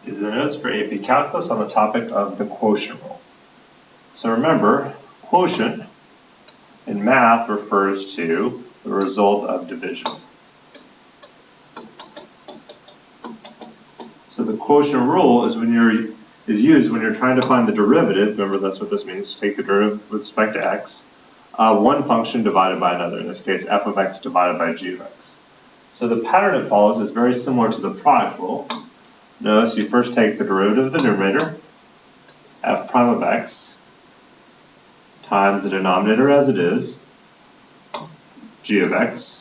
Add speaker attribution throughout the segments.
Speaker 1: is the notes for AP Calculus on the topic of the quotient rule. So remember, quotient in math refers to the result of division. So the quotient rule is used when you're trying to find the derivative. Remember, that's what this means. Take the derivative with respect to x. One function divided by another. In this case, f of x divided by g of x. So the pattern it follows is very similar to the product rule. Notice you first take the derivative of the numerator, f prime of x, times the denominator as it is, g of x.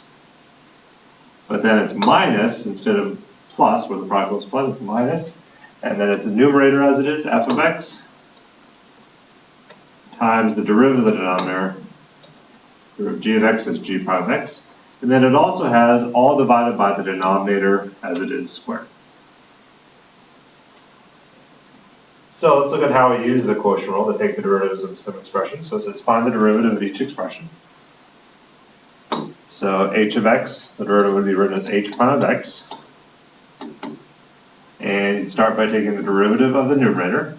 Speaker 1: But then it's minus instead of plus, where the product rule is plus, it's minus. And then it's the numerator as it is, f of x, times the derivative of the denominator, g of x is g prime of x. And then it also has all divided by the denominator as it is squared. So let's look at how we use the quotient rule to take the derivatives of some expressions. So it says find the derivative of each expression. So h of x, the derivative would be written as h prime of x. And you start by taking the derivative of the numerator,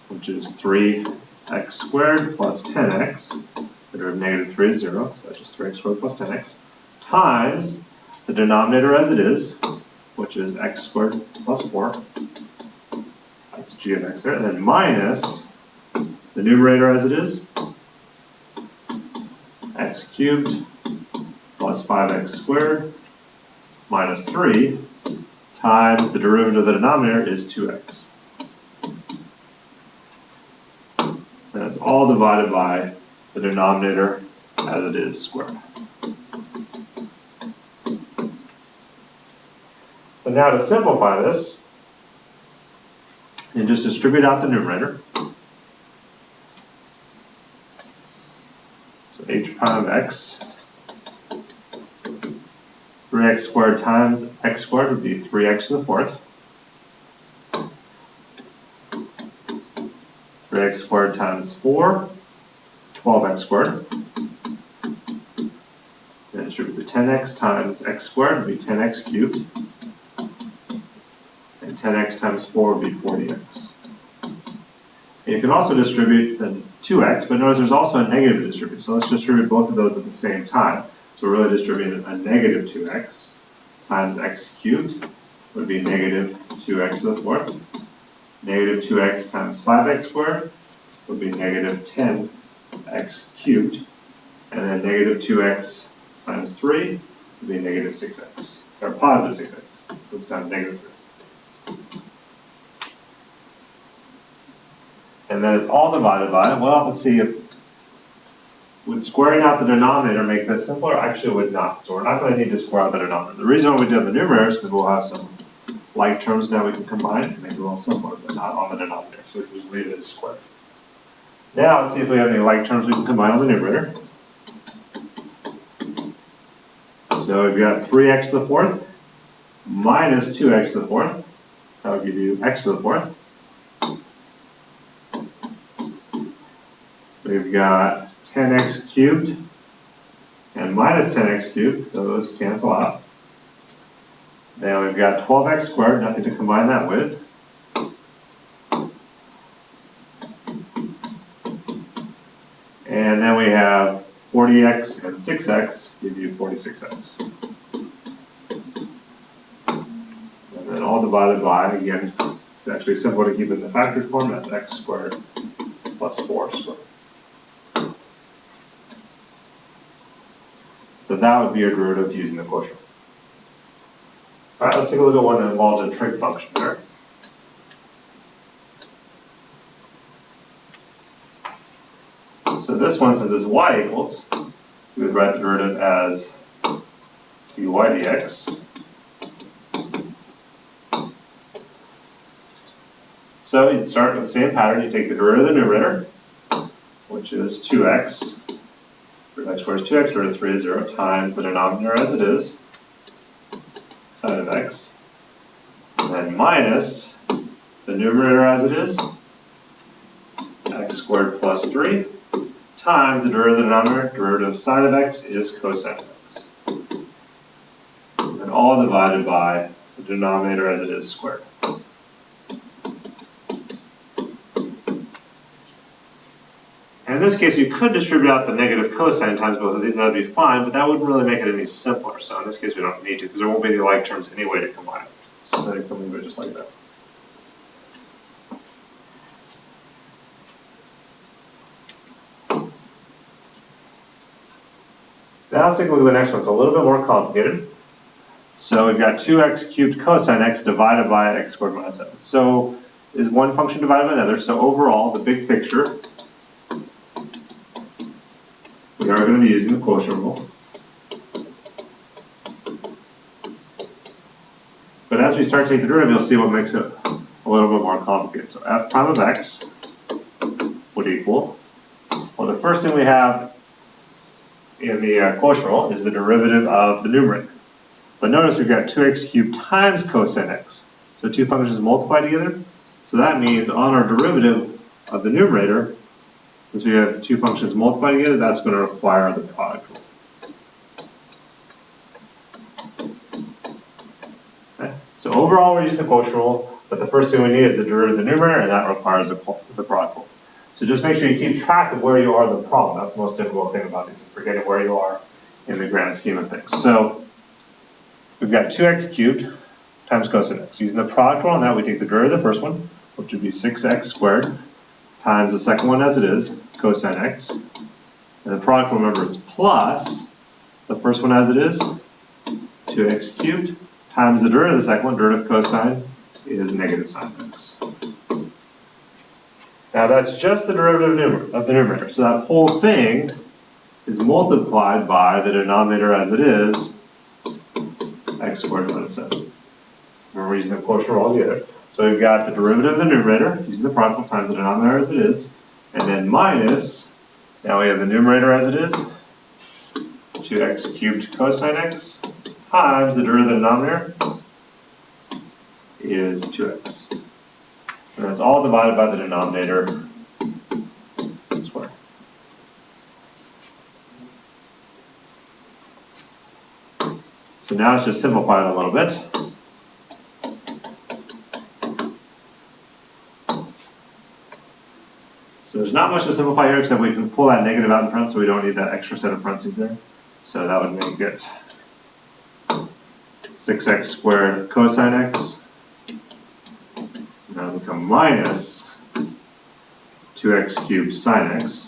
Speaker 1: which is 3x squared plus 10x. The derivative of negative 3 is 0, so that's just 3x squared plus 10x, times the denominator as it is, which is x squared plus 4. That's g of x there. And then minus the numerator as it is, x cubed plus 5x squared minus 3 times the derivative of the denominator is 2x. And it's all divided by the denominator as it is squared. So now to simplify this, you just distribute out the numerator. So h prime of x, 3x squared times x squared would be 3x to the fourth. 3x squared times 4 is 12x squared. Then distribute the 10x times x squared would be 10x cubed. And 10x times 4 would be 40x. And you can also distribute the 2x, but notice there's also a negative to distribute. So let's distribute both of those at the same time. So we're really distributing a negative 2x times x cubed would be negative 2x to the fourth. Negative 2x times 5x squared would be negative 10x cubed. And then negative 2x times 3 would be negative 6x, or positive 6x. Let's down to negative 3. And then it's all divided by, well, let's see, would squaring out the denominator make this simpler? Actually, it would not. So we're not going to need to square out the denominator. The reason why we do the numerator is because we'll have some like terms now we can combine and make it a little simpler, but not on the denominator. So we can just leave it as squared. Now let's see if we have any like terms we can combine on the numerator. So we've got 3x to the fourth minus 2x to the fourth. That would give you x to the fourth. We've got 10x cubed and minus 10x cubed, those cancel out. Then we've got 12x squared, nothing to combine that with. And then we have 40x and 6x give you 46x. And then all divided by, again, it's actually simple to keep it in the factored form, that's x squared plus 4 squared. So that would be a derivative using the quotient. All right, let's take a look at one that involves a trig function there. So this one, since it's y equals, we would write the derivative as dy dx. So you'd start with the same pattern. You take the derivative of the numerator, which is 2x. X squared is 2x, derivative of 3 is 0, times the denominator as it is, sine of x, and then minus the numerator as it is, x squared plus 3, times the derivative of the denominator, derivative of sine of x is cosine of x. And all divided by the denominator as it is squared. And in this case, you could distribute out the negative cosine times both of these, that would be fine, but that wouldn't really make it any simpler. So in this case, we don't need to, because there won't be any like terms anyway to combine. So you can leave it just like that. Now let's take a look at the next one. It's a little bit more complicated. So we've got 2x cubed cosine x divided by x squared minus 7. So is one function divided by another. So overall, the big picture, we are going to be using the quotient rule. But as we start to take the derivative, you'll see what makes it a little bit more complicated. So f prime of x would equal, well, the first thing we have in the quotient rule is the derivative of the numerator. But notice we've got 2x cubed times cosine x. So two functions multiply together. So that means on our derivative of the numerator, since we have two functions multiply together, that's going to require the product rule. Okay. So overall we're using the quotient rule, but the first thing we need is the derivative of the numerator, and that requires the product rule. So just make sure you keep track of where you are in the problem. That's the most difficult thing about these, forgetting where you are in the grand scheme of things. So we've got 2x cubed times cosine x. Using the product rule on that, we take the derivative of the first one, which would be 6x squared, times the second one as it is, cosine x. And the product, remember, it's plus the first one as it is, 2x cubed, times the derivative of the second one, derivative of cosine, is negative sine x. Now that's just the derivative of the numerator. So that whole thing is multiplied by the denominator as it is, x squared minus 7. Remember, we're using the quotient rule together. So we've got the derivative of the numerator, using the product rule, times the denominator as it is, and then minus, now we have the numerator as it is, 2x cubed cosine x, times the derivative of the denominator is 2x. And that's all divided by the denominator squared. So now let's just simplify it a little bit. So there's not much to simplify here, except we can pull that negative out in front, so we don't need that extra set of parentheses there. So that would make it 6x squared cosine x. Now become minus 2x cubed sine x.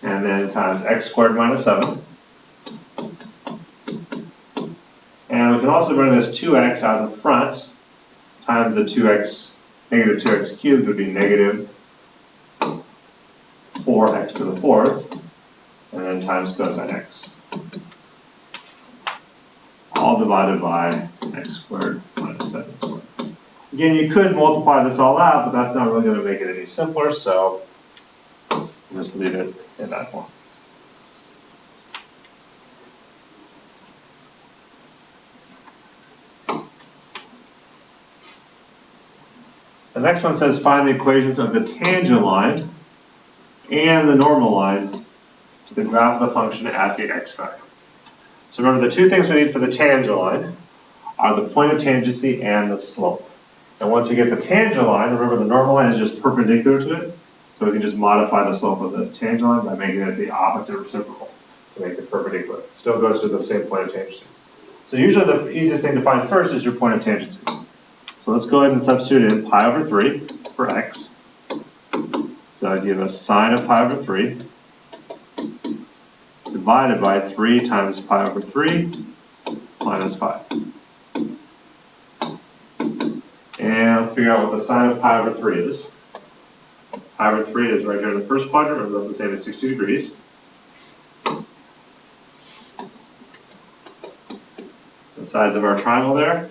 Speaker 1: And then times x squared minus 7. And we can also bring this 2x out in front, times the 2x, negative 2x cubed would be negative 4x to the fourth, and then times cosine x. All divided by x squared minus 7 squared. Again, you could multiply this all out, but that's not really going to make it any simpler, so we'll just leave it in that form. The next one says find the equations of the tangent line and the normal line to the graph of the function at the x value. So remember, the two things we need for the tangent line are the point of tangency and the slope. And once we get the tangent line, remember the normal line is just perpendicular to it, so we can just modify the slope of the tangent line by making it the opposite reciprocal to make it perpendicular. Still goes to the same point of tangency. So usually the easiest thing to find first is your point of tangency. So let's go ahead and substitute in pi over 3 for x. So I give us sine of pi over 3 divided by 3 times pi over 3 minus 5. And let's figure out what the sine of pi over 3 is. Pi over 3 is right here in the first quadrant, remember that's the same as 60 degrees. The sides of our triangle there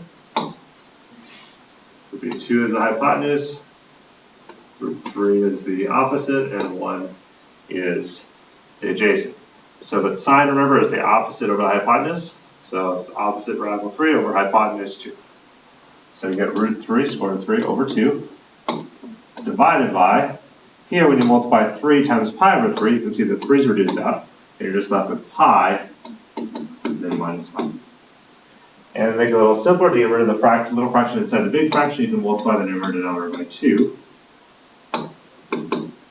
Speaker 1: would be 2 is the hypotenuse, root 3 is the opposite, and 1 is the adjacent. So that sine, remember, is the opposite over the hypotenuse. So it's opposite radical 3 over hypotenuse 2. So you get root 3, square root 3 over 2, divided by, here when you multiply 3 times pi over 3, you can see the 3's reduced out. You're just left with pi, and then minus 5. And to make it a little simpler, to get rid of the little fraction inside the big fraction, you can multiply the numerator and denominator by 2.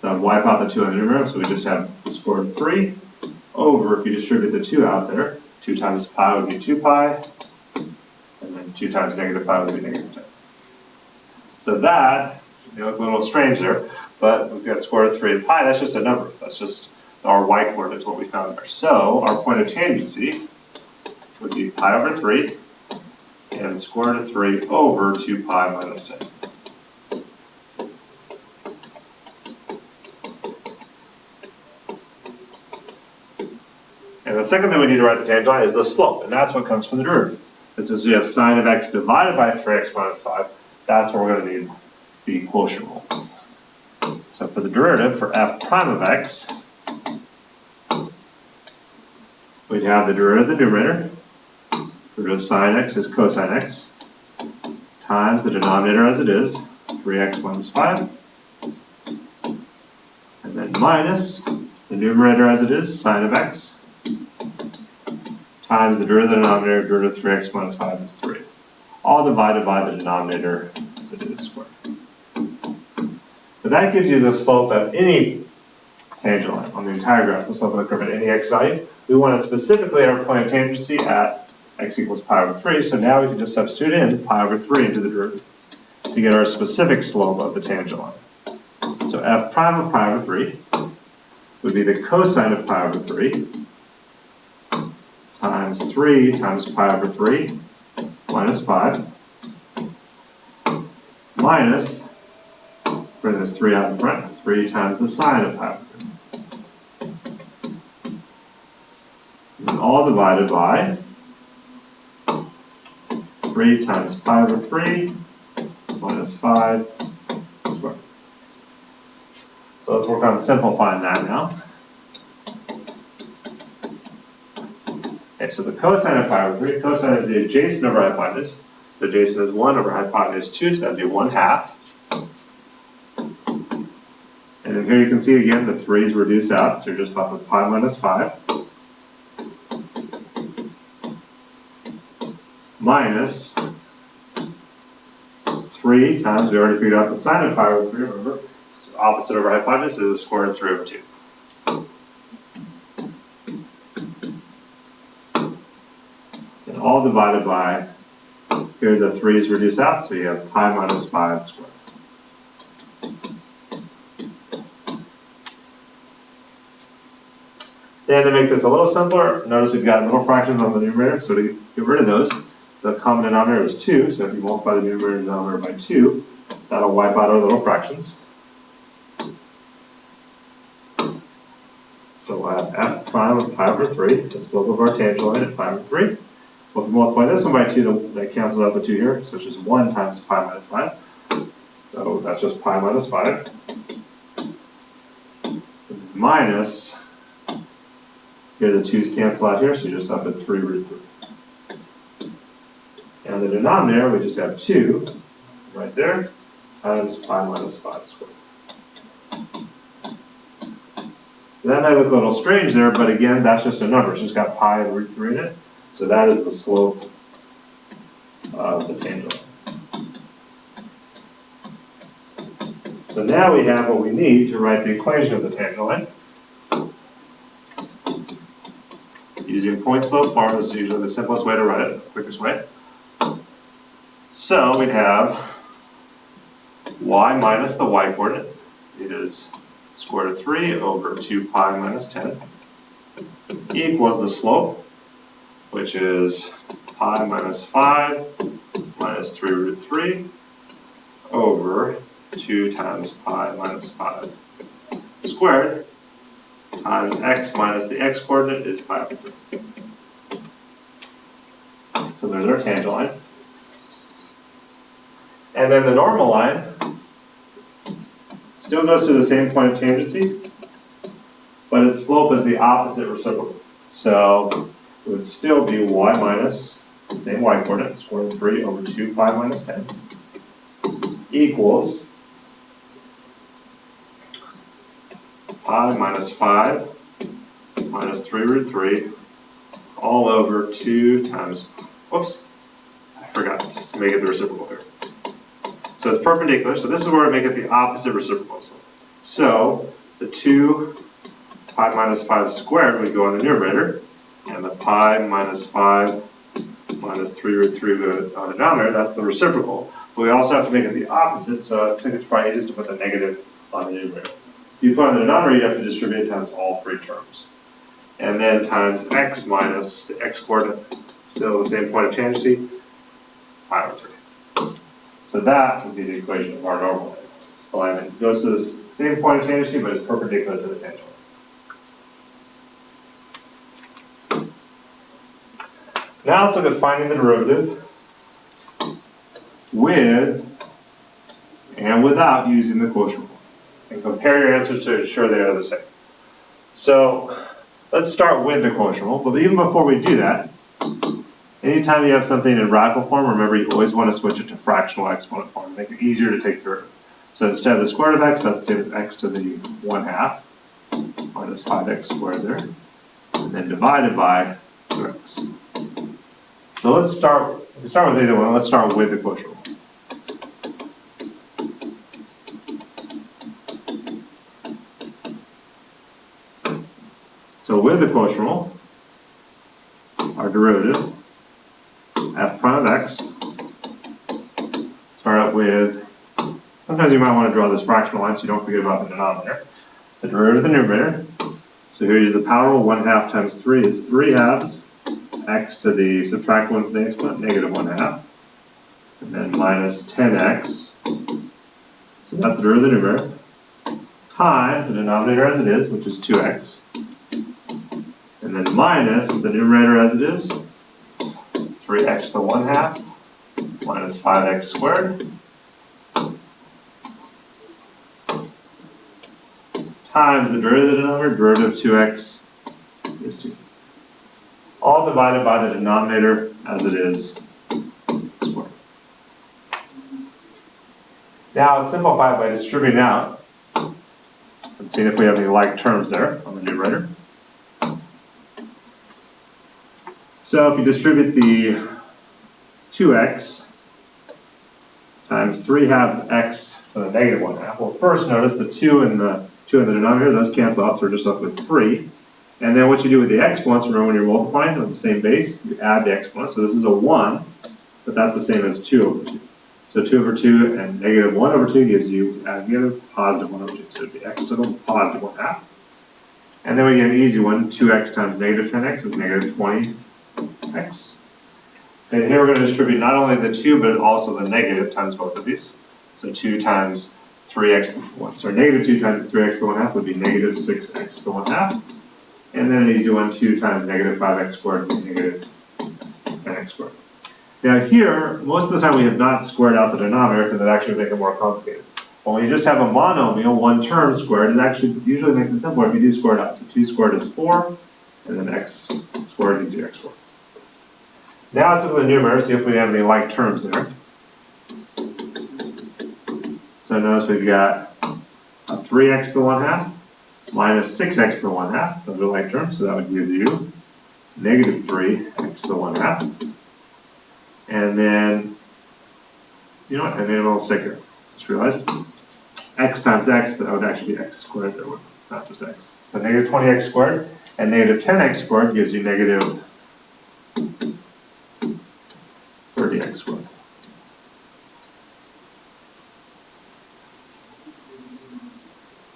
Speaker 1: That would wipe out the 2 on the numerator, so we just have the square root of 3 over, if you distribute the 2 out there, 2 times pi would be 2 pi, and then 2 times negative pi would be negative 10. So that, may look a little strange there, but we've got square root of 3 of pi, that's just a number. That's just our y coordinate is what we found there. So our point of tangency would be pi over 3 and square root of 3 over 2 pi minus 10. And the second thing we need to write the tangent line is the slope, and that's what comes from the derivative. And since we have sine of x divided by 3x minus 5, that's where we're going to need the quotient rule. So for the derivative for f prime of x, we'd have the derivative of the numerator. The root of sine x is cosine x, times the denominator as it is, 3x minus 5, and then minus the numerator as it is, sine of x, times the derivative of the denominator, derivative of 3x minus 5 is 3. All divided by the denominator as it is squared. So that gives you the slope of any tangent line on the entire graph, the slope of the curve at any x value. We wanted specifically our point of tangency at x equals pi over 3, so now we can just substitute in pi over 3 into the derivative to get our specific slope of the tangent line. So f prime of pi over 3 would be the cosine of pi over 3 times 3 times pi over 3 minus 5 minus, bring this 3 out in front, 3 times the sine of pi over 3. And all divided by 3 times pi over 3 minus 5 squared. So let's work on simplifying that now. Okay, so the cosine of pi over 3, cosine is the adjacent over hypotenuse. So adjacent is 1 over hypotenuse 2, so that would be 1/2. And then here you can see again the 3's reduce out, so you're just left with pi minus 5. Minus 3 times, we already figured out the sine of pi over 3, remember, so opposite over hypotenuse is the square root of 3 over 2. And all divided by, here the 3's reduce out, so you have pi minus 5 squared. Then to make this a little simpler, notice we've got middle fractions on the numerator, so to get rid of those, the common denominator is 2, so if you multiply the numerator and denominator by 2, that'll wipe out our little fractions. So we'll have f prime of pi over 3, the slope of our tangent line at pi over 3. Well, if we multiply this one by 2, that cancels out the 2 here, so it's just 1 times pi minus 5. So that's just pi minus 5. Minus, here the 2's cancel out here, so you just have the 3 root 3. And the denominator, we just have 2 right there times pi minus 5 squared. That might look a little strange there, but again, that's just a number. It's just got pi and root 3 in it. So that is the slope of the tangent line. So now we have what we need to write the equation of the tangent line. Using point slope form is usually the simplest way to write it, the quickest way. So we'd have y minus the y coordinate is square root of 3 over 2 pi minus 10 equals the slope, which is pi minus 5 minus 3 root 3 over 2 times pi minus 5 squared times x minus the x coordinate is pi over 3. So there's our tangent line. And then the normal line still goes through the same point of tangency, but its slope is the opposite reciprocal. So it would still be y minus the same y coordinate, square root of 3 over 2 pi minus 10 equals pi minus 5 minus 3 root 3 all over 2 times, whoops, I forgot to make it the reciprocal here. So it's perpendicular, so this is where we make it the opposite reciprocal. So the 2 pi minus 5 squared would go on the numerator, and the pi minus 5 minus 3 root 3 would go on the denominator. That's the reciprocal. But we also have to make it the opposite, so I think it's probably easiest to put the negative on the numerator. If you put on the denominator, you have to distribute it times all three terms. And then times x minus the x squared, still the same point of tangency, pi over 3. So that would be the equation of our normal alignment. It goes to the same point of tangency, but it's perpendicular to the tangent. Now let's look at finding the derivative with and without using the quotient rule. And compare your answers to ensure they are the same. So let's start with the quotient rule, but even before we do that, anytime you have something in radical form, remember you always want to switch it to fractional exponent form, make it easier to take derivative. So instead of the square root of x, that's the same as x to the 1/2 minus 5x squared there, and then divided by 2x. So let's start, if we start with either one, let's start with the quotient rule. So with the quotient rule, our derivative, f prime of x, start out with, sometimes you might want to draw this fractional line so you don't forget about the denominator. The derivative of the numerator, so here you do the power rule, 1/2 times 3 is 3/2, x to the, subtract 1 from the exponent, negative 1/2, and then minus 10x, so that's the derivative of the numerator, times the denominator as it is, which is 2x, and then minus the numerator as it is, 3x to the 1/2 minus 5x squared times the derivative of the denominator, derivative of 2x is 2. All divided by the denominator as it is squared. Now let's simplify it by distributing out and seeing if we have any like terms there on the numerator. So if you distribute the 2x times 3/2 x to the negative 1/2, well first notice the 2 in the denominator, those cancel out, so we're just left with 3. And then what you do with the exponents, remember when you're multiplying on the same base, you add the exponent. So this is a 1, but that's the same as 2 over 2. So 2 over 2 and negative 1 over 2 gives you, add together, positive 1 over 2. So it'd be x to the positive 1/2. And then we get an easy one, 2x times negative 10x is negative 20x. And here we're going to distribute not only the 2, but also the negative times both of these. So 2 times 3x to the 1. So negative 2 times 3x to the 1/2 would be negative 6x to the 1/2. And then an easy one, 2 times negative 5x squared would be negative 10x squared. Now here, most of the time we have not squared out the denominator because it actually makes it more complicated. But when you just have a monomial, one term squared, it actually usually makes it simpler if you do square it out. So 2 squared is 4, and then x squared gives you x squared. Now let's look at the numerator, see if we have any like terms there. So notice we've got a 3x to the 1/2 minus 6x to the 1/2, those are like terms, so that would give you negative 3x to the 1/2. And then, you know what, I made a little stick here. Just realized, x times x, that would actually be x squared there, not just x. So negative 20x squared, and negative 10x squared gives you negative 30x squared.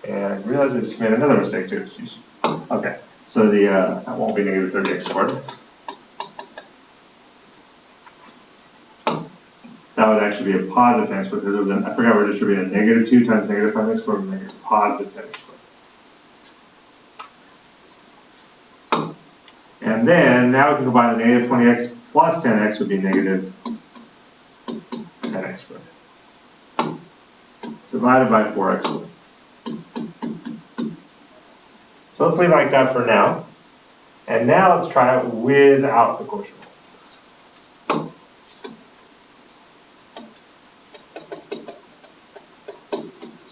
Speaker 1: And realize I just made another mistake too. Okay, so the that won't be negative 30x squared. That would actually be a positive 10x squared because it was I forgot we're distributing a negative 2 times negative 5x squared and negative positive 10x squared. And then now we can combine the negative 20x plus 10x would be negative 10x squared. Divided by 4x squared. So let's leave it like that for now. And now let's try it without the quotient rule.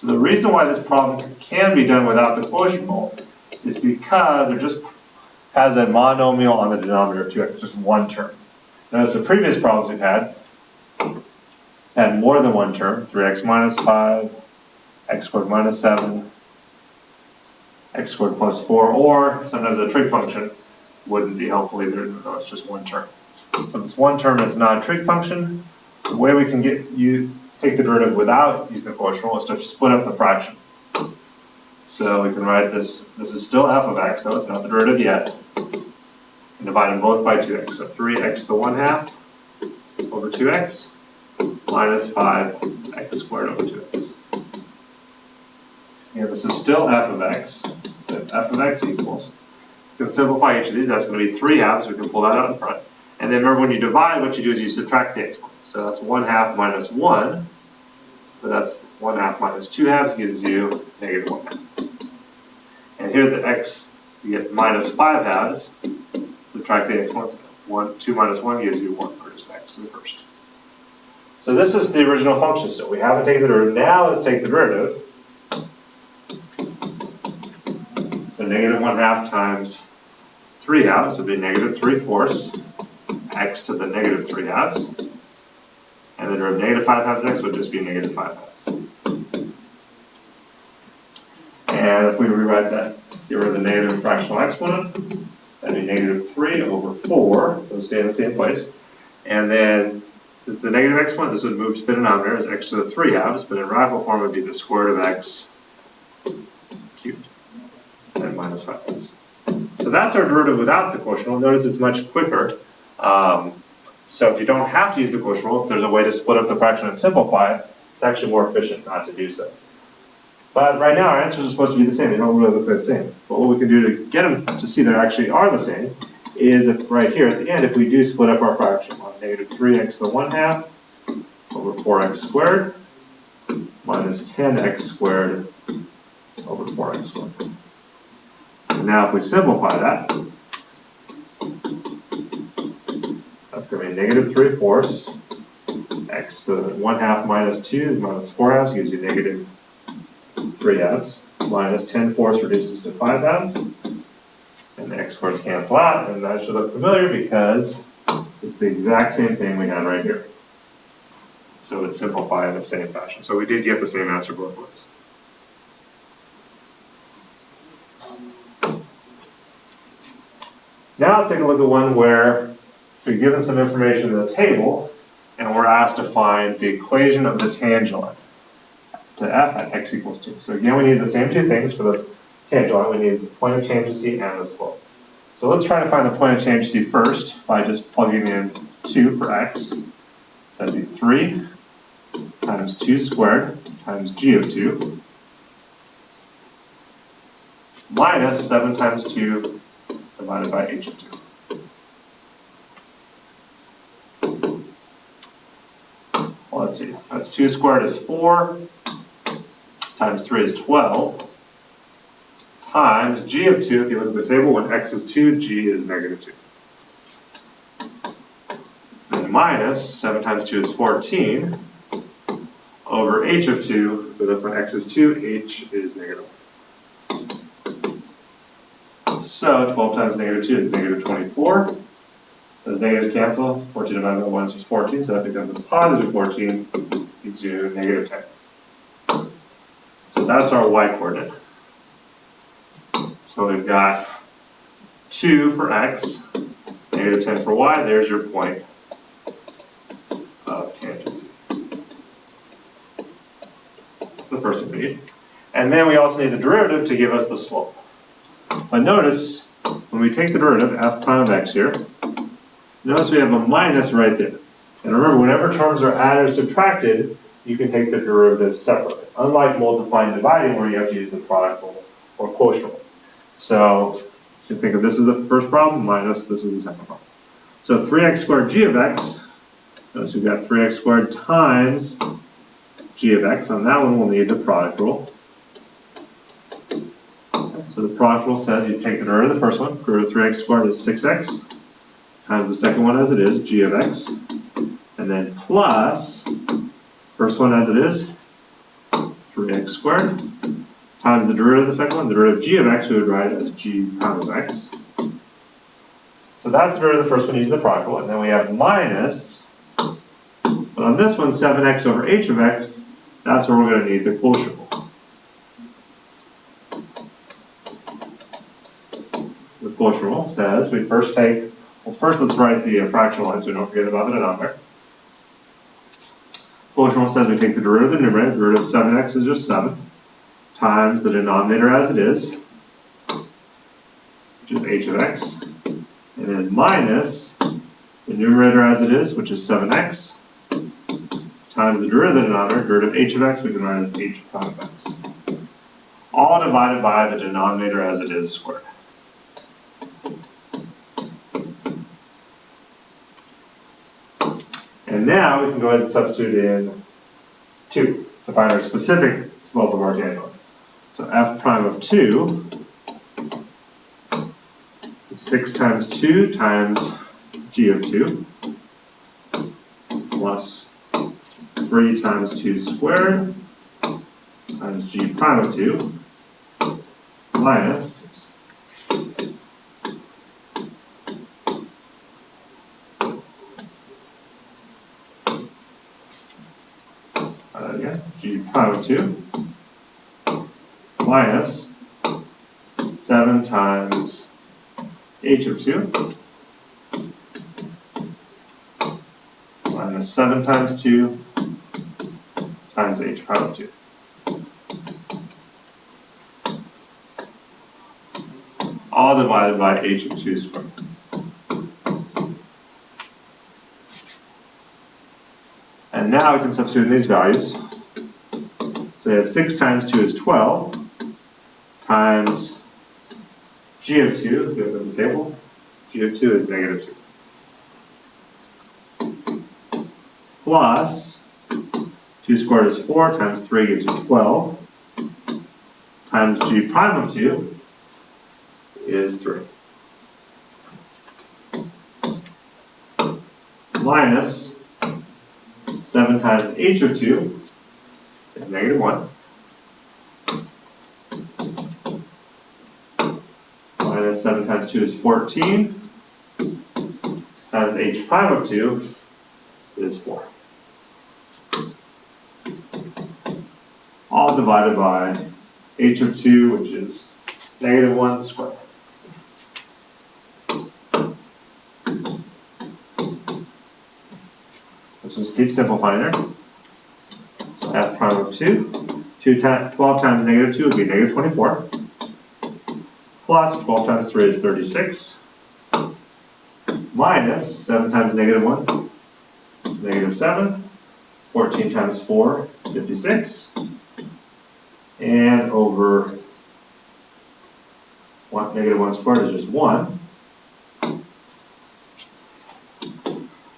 Speaker 1: The reason why this problem can be done without the quotient rule is because, or just has a monomial on the denominator of 2x, just one term. Notice the previous problems we've had more than one term, 3x minus 5, x squared minus 7, x squared plus 4, or sometimes a trig function wouldn't be helpful either, though it's just one term. So this one term is not a trig function. The way we can take the derivative without using the quotient rule is to split up the fraction. So we can write this is still f of x, though it's not the derivative yet, and divide them both by 2x. So 3x to the 1/2 over 2x minus 5x squared over 2x. And this is still f of x, so f of x equals, we can simplify each of these, that's going to be 3/2, so we can pull that out in front. And then remember, when you divide, what you do is you subtract the exponents. So that's 1/2 minus 1, but that's 1/2 minus 2/2 gives you negative 1/2. And here the x, you get minus 5/2, subtract the exponents. 2 minus 1 gives you 1, or just x to the first. So this is the original function still. We haven't taken the derivative. Now let's take the derivative. So negative 1/2 times 3/2 would be negative 3/4 x to the negative 3/2. And the derivative of negative 5/2 x would just be negative 5/2. And if we rewrite that, get rid of the negative fractional exponent, that'd be negative 3 over 4. Those stay in the same place. And then, since the negative exponent, this would move to the denominator as x to the 3/2, but in radical form it would be the square root of x cubed, and minus 5/2. So that's our derivative without the quotient rule. Notice it's much quicker. So if you don't have to use the quotient rule, if there's a way to split up the fraction and simplify it, it's actually more efficient not to do so. But right now our answers are supposed to be the same. They don't really look the same. But what we can do to get them to see they actually are the same is if right here at the end, if we do split up our fraction, we'll have negative 3x to the 1/2 over 4x squared minus 10x squared over 4x squared. And now if we simplify that, that's going to be negative 3/4 x to the 1/2 minus 2 is minus 4/2 gives you negative 3/2 minus 10/4 reduces to 5/2, and the x squareds cancel out, and that should look familiar because it's the exact same thing we had right here. So it's simplified in the same fashion. So we did get the same answer both ways. Now let's take a look at one where we're given some information in the table, and we're asked to find the equation of the tangent line to f at x equals 2. So again, we need the same two things for the tangent line. We need the point of tangency and the slope. So let's try to find the point of tangency first by just plugging in 2 for x. So that'd be 3 times 2 squared times g of 2 minus 7 times 2 divided by h of 2. Well, let's see. That's 2 squared is 4 times 3 is 12 times g of 2. If you look at the table, when x is 2, g is negative 2. And minus 7 times 2 is 14 over h of 2. We look when x is 2, h is negative 1. So 12 times negative 2 is negative 24. Those negatives cancel. 14 divided by 1 is just 14, so that becomes a positive 14, gives you negative 10. So that's our y-coordinate. So we've got 2 for x, negative 10 for y. There's your point of tangency. That's the first thing we need. And then we also need the derivative to give us the slope. But notice, when we take the derivative, f prime of x here, notice we have a minus right there. And remember, whenever terms are added or subtracted, you can take the derivative separately. Unlike multiplying and dividing, where you have to use the product rule or quotient rule. So you think of this as the first problem, minus this is the second problem. So 3x squared g of x, notice we've got 3x squared times g of x. On that one, we'll need the product rule. So the product rule says you take the derivative of the first one, derivative of 3x squared is 6x, times the second one as it is, g of x, and then plus, first one as it is, 3x squared, times the derivative of the second one, the derivative of g of x, we would write as g prime of x, So that's the derivative of the first one using the product rule, and then we have minus, but on this one, 7x over h of x, that's where we're going to need the quotient rule. The quotient rule says we first take, well, first let's write the fractional line so we don't forget about the denominator. Quotient rule says we take the derivative of the numerator, the derivative of 7x is just 7, times the denominator as it is, which is h of x, and then minus the numerator as it is, which is 7x, times the derivative of the denominator, derivative of h of x, we can write as h prime of x. All divided by the denominator as it is squared. And now we can go ahead and substitute in 2 to find our specific slope of our tangent. So f prime of 2 is 6 times 2 times g of 2 plus 3 times 2 squared times g prime of 2 minus g prime of 2 minus 7 times h of 2 minus 7 times 2 times h prime of 2. All divided by h of 2 squared. And now we can substitute in these values. So we have 6 times 2 is 12 times g of 2, we have it in the table, g of 2 is negative 2. Plus 2 squared is 4 times 3 gives you 12 times g prime of 2 is 3. Minus 7 times h of 2 is negative 1. Minus 7 times 2 is 14. Times h prime of 2 is 4. All divided by h of 2, which is negative 1 squared. Let's just keep simplifying there. So f prime of 2, 12 times negative 2 would be negative 24. Plus 12 times 3 is 36. Minus 7 times negative 1 is negative 7. 14 times 4 is 56. And over negative 1 squared is just 1.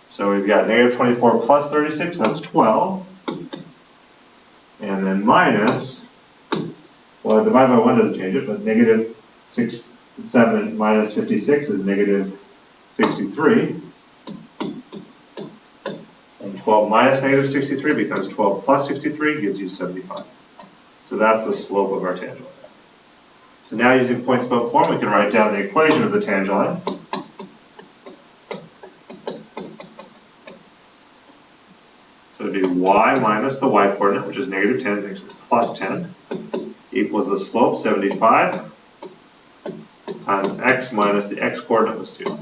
Speaker 1: So we've got negative 24 plus 36, that's 12. And then minus, well, divided by 1 doesn't change it, but negative 7 minus 56 is negative 63. And 12 minus negative 63 becomes 12 plus 63 gives you 75. So that's the slope of our tangent line. So now using point slope form, we can write down the equation of the tangent line. So it would be y minus the y coordinate, which is negative 10, makes it plus 10, equals the slope, 75, times x minus the x coordinate was 2.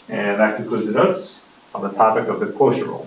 Speaker 1: And that concludes the notes on the topic of the quotient rule.